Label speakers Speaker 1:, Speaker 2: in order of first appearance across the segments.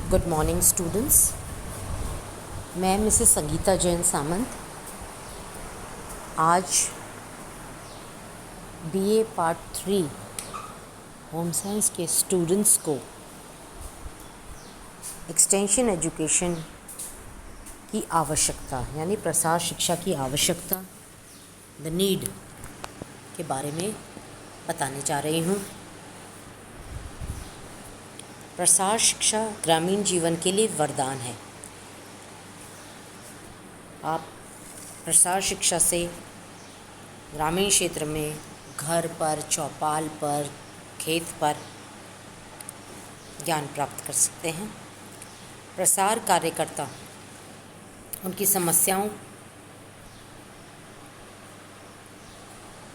Speaker 1: Good morning students. मैं Mrs Sangeeta Jain सामंत आज BA part 3 home science के स्टूडेंट्स को एक्सटेंशन एजुकेशन की आवश्यकता यानी प्रसार शिक्षा की आवश्यकता द नीड के बारे में बताने जा रही हूँ। प्रसार शिक्षा ग्रामीण जीवन के लिए वरदान है। आप प्रसार शिक्षा से ग्रामीण क्षेत्र में घर पर, चौपाल पर, खेत पर ज्ञान प्राप्त कर सकते हैं। प्रसार कार्यकर्ता उनकी समस्याओं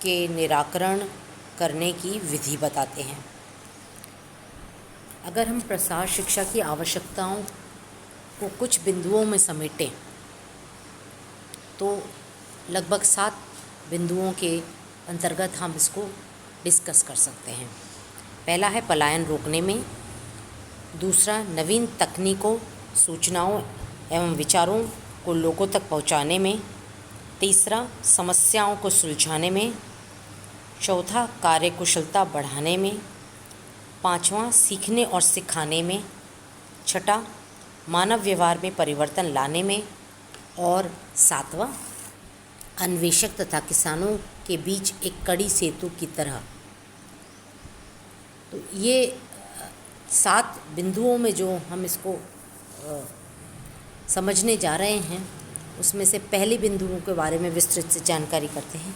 Speaker 1: के निराकरण करने की विधि बताते हैं। अगर हम प्रसार शिक्षा की आवश्यकताओं को कुछ बिंदुओं में समेटें तो लगभग 7 बिंदुओं के अंतर्गत हम इसको डिस्कस कर सकते हैं। पहला है पलायन रोकने में, दूसरा नवीन तकनीकों, सूचनाओं एवं विचारों को लोगों तक पहुंचाने में, तीसरा समस्याओं को सुलझाने में, चौथा कार्यकुशलता बढ़ाने में, पांचवा सीखने और सिखाने में, छठा मानव व्यवहार में परिवर्तन लाने में और सातवां अन्वेषक तथा किसानों के बीच एक कड़ी सेतु की तरह। तो ये 7 बिंदुओं में जो हम इसको समझने जा रहे हैं उसमें से पहले बिंदुओं के बारे में विस्तृत से जानकारी करते हैं।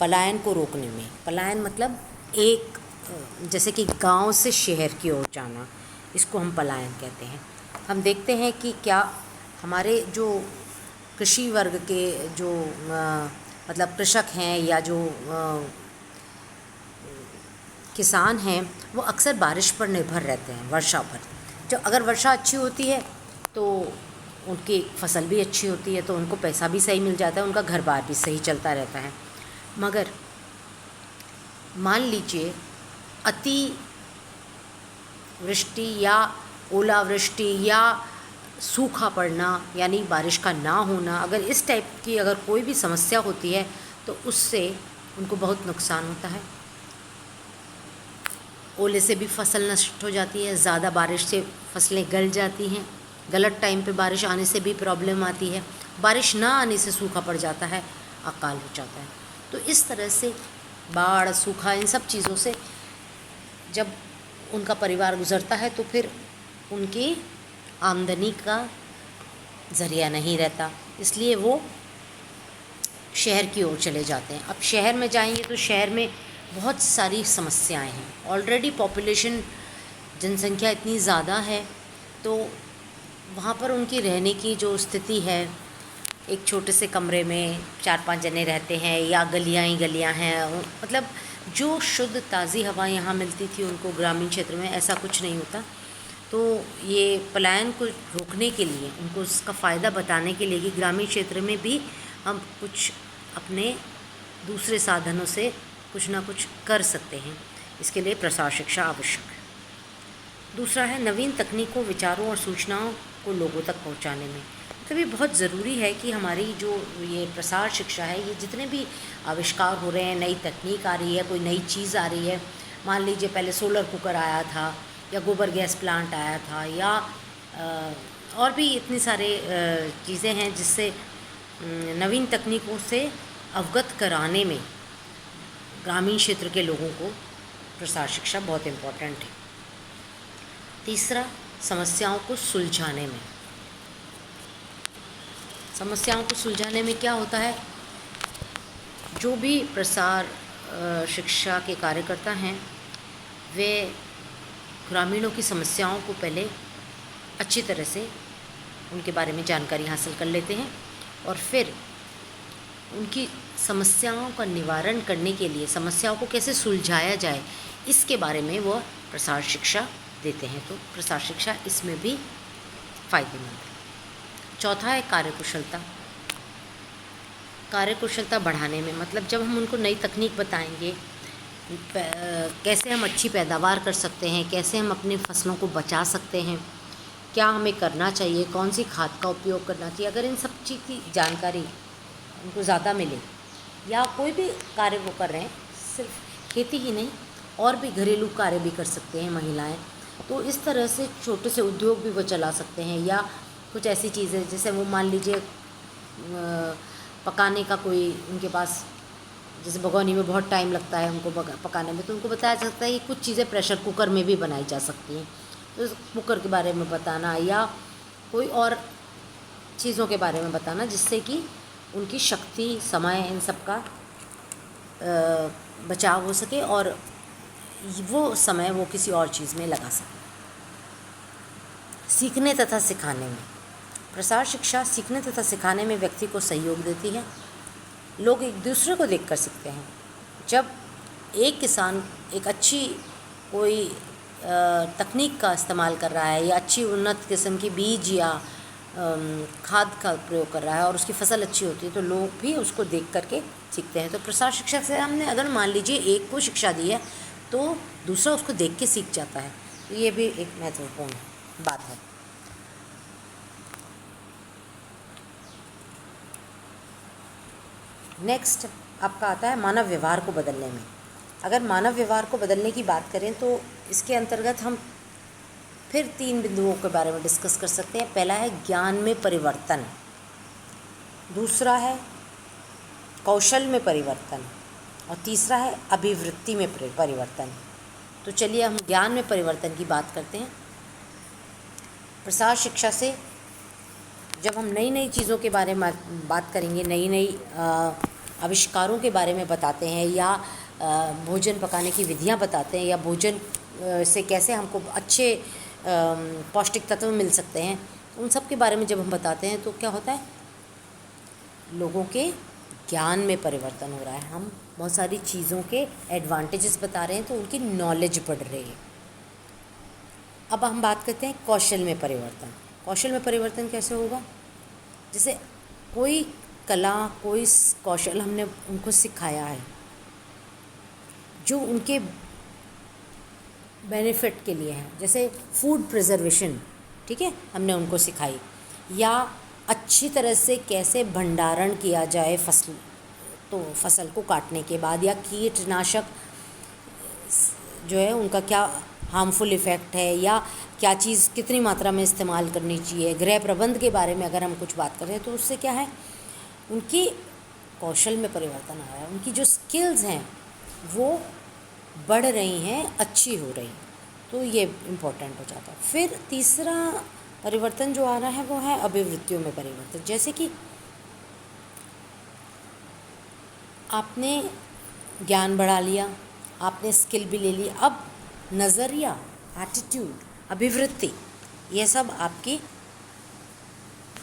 Speaker 1: पलायन को रोकने में, पलायन मतलब एक जैसे कि गांव से शहर की ओर जाना, इसको हम पलायन कहते हैं। हम देखते हैं कि क्या हमारे जो कृषि वर्ग के जो मतलब कृषक हैं या जो किसान हैं वो अक्सर बारिश पर निर्भर रहते हैं, वर्षा पर। जब अगर वर्षा अच्छी होती है तो उनकी फसल भी अच्छी होती है, तो उनको पैसा भी सही मिल जाता है, उनका घर बार भी सही चलता रहता है। मगर मान लीजिए अति वृष्टि या ओलावृष्टि या सूखा पड़ना यानी बारिश का ना होना, अगर इस टाइप की अगर कोई भी समस्या होती है तो उससे उनको बहुत नुकसान होता है। ओले से भी फसल नष्ट हो जाती है, ज़्यादा बारिश से फसलें गल जाती हैं, गलत टाइम पे बारिश आने से भी प्रॉब्लम आती है, बारिश ना आने से सूखा पड़ जाता है, अकाल हो जाता है। तो इस तरह से बाढ़, सूखा, इन सब चीज़ों से जब उनका परिवार गुजरता है तो फिर उनकी आमदनी का ज़रिया नहीं रहता, इसलिए वो शहर की ओर चले जाते हैं। अब शहर में जाएंगे तो शहर में बहुत सारी समस्याएं हैं। ऑलरेडी पॉपुलेशन, जनसंख्या इतनी ज़्यादा है तो वहाँ पर उनकी रहने की जो स्थिति है, एक छोटे से कमरे में 4-5 जने रहते हैं या गलियाँ ही गलियाँ हैं, मतलब जो शुद्ध ताज़ी हवा यहाँ मिलती थी उनको ग्रामीण क्षेत्र में ऐसा कुछ नहीं होता। तो ये पलायन को रोकने के लिए, उनको उसका फ़ायदा बताने के लिए कि ग्रामीण क्षेत्र में भी हम कुछ अपने दूसरे साधनों से कुछ ना कुछ कर सकते हैं, इसके लिए प्रसार शिक्षा आवश्यक है। दूसरा है नवीन तकनीकों, विचारों और सूचनाओं को लोगों तक पहुंचाने में। तो ये बहुत ज़रूरी है कि हमारी जो ये प्रसार शिक्षा है, ये जितने भी आविष्कार हो रहे हैं, नई तकनीक आ रही है, कोई नई चीज़ आ रही है, मान लीजिए पहले सोलर कुकर आया था या गोबर गैस प्लांट आया था या और भी इतनी सारे चीज़ें हैं जिससे नवीन तकनीकों से अवगत कराने में ग्रामीण क्षेत्र के लोगों को प्रसार शिक्षा बहुत इम्पोर्टेंट है। तीसरा, समस्याओं को सुलझाने में। समस्याओं को सुलझाने में क्या होता है, जो भी प्रसार शिक्षा के कार्यकर्ता हैं वे ग्रामीणों की समस्याओं को पहले अच्छी तरह से उनके बारे में जानकारी हासिल कर लेते हैं और फिर उनकी समस्याओं का निवारण करने के लिए, समस्याओं को कैसे सुलझाया जाए, इसके बारे में वो प्रसार शिक्षा देते हैं। तो प्रसार शिक्षा इसमें भी फ़ायदेमंद है। चौथा है कार्यकुशलता। कार्यकुशलता बढ़ाने में मतलब जब हम उनको नई तकनीक बताएंगे, कैसे हम अच्छी पैदावार कर सकते हैं, कैसे हम अपनी फसलों को बचा सकते हैं, क्या हमें करना चाहिए, कौन सी खाद का उपयोग करना चाहिए, अगर इन सब चीज़ की जानकारी उनको ज़्यादा मिले, या कोई भी कार्य वो कर रहे हैं, सिर्फ खेती ही नहीं और भी घरेलू कार्य भी कर सकते हैं महिलाएं, तो इस तरह से छोटे से उद्योग भी वो चला सकते हैं। या कुछ ऐसी चीज़ें जैसे वो मान लीजिए पकाने का कोई उनके पास, जैसे भगोनी में बहुत टाइम लगता है उनको पकाने में, तो उनको बताया जा सकता है कि कुछ चीज़ें प्रेशर कुकर में भी बनाई जा सकती हैं, तो कुकर के बारे में बताना या कोई और चीज़ों के बारे में बताना, जिससे कि उनकी शक्ति, समय, इन सब का बचाव हो सके और वो समय वो किसी और चीज़ में लगा सके। सीखने तथा सिखाने में, प्रसार शिक्षा सीखने तथा सिखाने में व्यक्ति को सहयोग देती है। लोग एक दूसरे को देखकर सीखते हैं। जब एक किसान एक अच्छी कोई तकनीक का इस्तेमाल कर रहा है या अच्छी उन्नत किस्म की बीज या खाद का प्रयोग कर रहा है और उसकी फसल अच्छी होती है, तो लोग भी उसको देख करके सीखते हैं। तो प्रसार शिक्षा से हमने अगर मान लीजिए एक को शिक्षा दी है तो दूसरा उसको देख के सीख जाता है, तो ये भी एक महत्वपूर्ण बात है। नेक्स्ट आपका आता है मानव व्यवहार को बदलने में। अगर मानव व्यवहार को बदलने की बात करें तो इसके अंतर्गत हम फिर 3 बिंदुओं के बारे में डिस्कस कर सकते हैं। पहला है ज्ञान में परिवर्तन, दूसरा है कौशल में परिवर्तन और तीसरा है अभिवृत्ति में परिवर्तन। तो चलिए हम ज्ञान में परिवर्तन की बात करते हैं। प्रसार शिक्षा से जब हम नई नई चीज़ों के बारे में बात करेंगे, नई नई आविष्कारों के बारे में बताते हैं या भोजन पकाने की विधियां बताते हैं या भोजन से कैसे हमको अच्छे पौष्टिक तत्व मिल सकते हैं, उन सब के बारे में जब हम बताते हैं तो क्या होता है, लोगों के ज्ञान में परिवर्तन हो रहा है। हम बहुत सारी चीज़ों के एडवांटेजेस बता रहे हैं तो उनकी नॉलेज बढ़ रही है। अब हम बात करते हैं कौशल में परिवर्तन। कौशल में परिवर्तन कैसे होगा? जैसे कोई कला, कोई कौशल हमने उनको सिखाया है जो उनके बेनिफिट के लिए है, जैसे फूड प्रिजर्वेशन, ठीक है, हमने उनको सिखाई, या अच्छी तरह से कैसे भंडारण किया जाए फसल को काटने के बाद, या कीटनाशक जो है उनका क्या हार्मफुल इफ़ेक्ट है या क्या चीज़ कितनी मात्रा में इस्तेमाल करनी चाहिए। गृह प्रबंध के बारे में अगर हम कुछ बात करें तो उससे क्या है, उनकी कौशल में परिवर्तन आ रहा है, उनकी जो स्किल्स हैं वो बढ़ रही हैं, अच्छी हो रही, तो ये इम्पोर्टेंट हो जाता है। फिर तीसरा परिवर्तन जो आ रहा है वो है अभिवृत्तियों में परिवर्तन। जैसे कि आपने ज्ञान बढ़ा लिया, आपने स्किल भी ले ली, अब नज़रिया, एटीट्यूड, अभिवृत्ति, ये सब आपकी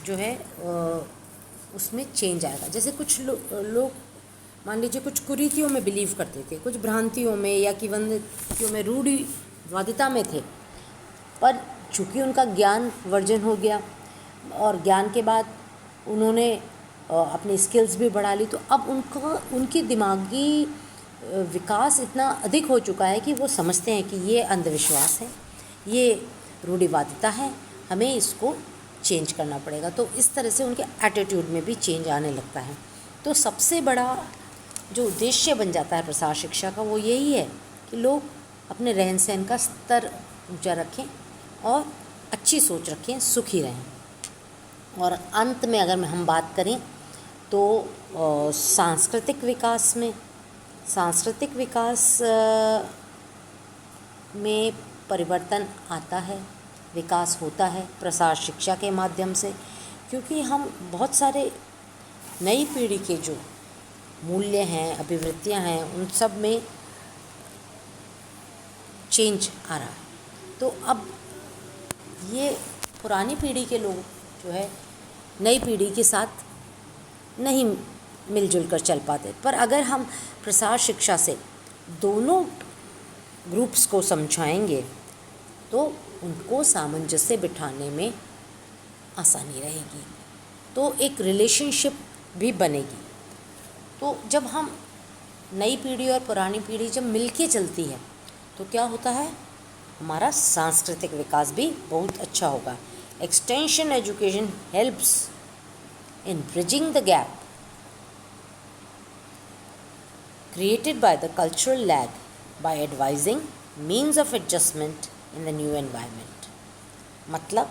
Speaker 1: जो है उसमें चेंज आएगा। जैसे कुछ लोग मान लीजिए कुछ कुरीतियों में बिलीव करते थे, कुछ भ्रांतियों में या किंवदंतियों में, रूढ़िवादिता में थे, पर चूँकि उनका ज्ञान वर्जन हो गया और ज्ञान के बाद उन्होंने अपनी स्किल्स भी बढ़ा ली, तो अब उनकी दिमागी विकास इतना अधिक हो चुका है कि वो समझते हैं कि ये अंधविश्वास है, ये रूढ़िवादिता है, हमें इसको चेंज करना पड़ेगा। तो इस तरह से उनके एटीट्यूड में भी चेंज आने लगता है। तो सबसे बड़ा जो उद्देश्य बन जाता है प्रसार शिक्षा का वो यही है कि लोग अपने रहन सहन का स्तर ऊंचा रखें और अच्छी सोच रखें, सुखी रहें। और अंत में अगर हम बात करें तो सांस्कृतिक विकास में परिवर्तन आता है, विकास होता है प्रसार शिक्षा के माध्यम से, क्योंकि हम बहुत सारे नई पीढ़ी के जो मूल्य हैं, अभिवृत्तियां हैं, उन सब में चेंज आ रहा है। तो अब ये पुरानी पीढ़ी के लोग जो है नई पीढ़ी के साथ नहीं मिलजुल कर चल पाते, पर अगर हम प्रसार शिक्षा से दोनों ग्रुप्स को समझाएंगे तो उनको सामंजस्य बिठाने में आसानी रहेगी, तो एक रिलेशनशिप भी बनेगी। तो जब हम नई पीढ़ी और पुरानी पीढ़ी जब मिलके चलती है तो क्या होता है, हमारा सांस्कृतिक विकास भी बहुत अच्छा होगा। Extension education helps in bridging the gap created by the cultural lag by advising means of adjustment in the new environment. मतलब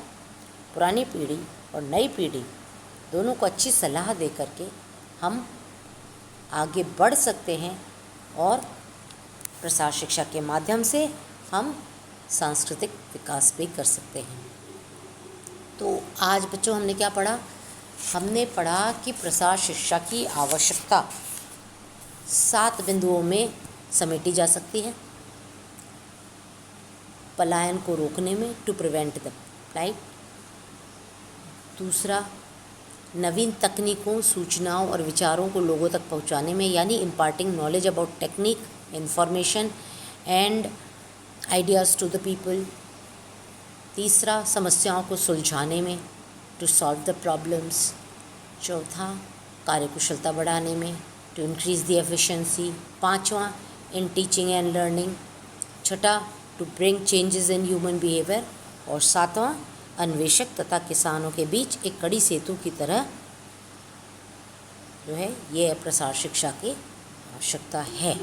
Speaker 1: पुरानी पीढ़ी और नई पीढ़ी दोनों को अच्छी सलाह दे करके हम आगे बढ़ सकते हैं और प्रसार शिक्षा के माध्यम से हम सांस्कृतिक विकास भी कर सकते हैं। तो आज बच्चों हमने क्या पढ़ा? हमने पढ़ा कि प्रसार शिक्षा की आवश्यकता 7 बिंदुओं में समेटी जा सकती है। पलायन को रोकने में, टू प्रिवेंट द फ्लाइट। दूसरा, नवीन तकनीकों, सूचनाओं और विचारों को लोगों तक पहुंचाने में, यानी imparting knowledge about technique, information and ideas to the people. तीसरा, समस्याओं को सुलझाने में, टू सॉल्व द प्रॉब्लम्स। चौथा, कार्यकुशलता बढ़ाने में, टू इंक्रीज द एफिशिएंसी। पाँचवा, इन टीचिंग एंड लर्निंग। छठा, to bring changes in human behaviour. और सातवां, अन्वेषक तथा किसानों के बीच एक कड़ी सेतु की तरह जो है ये प्रसार शिक्षा की आवश्यकता है।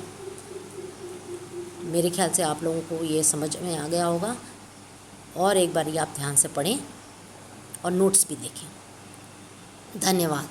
Speaker 1: मेरे ख्याल से आप लोगों को ये समझ में आ गया होगा। और एक बार ये आप ध्यान से पढ़ें और नोट्स भी देखें। धन्यवाद।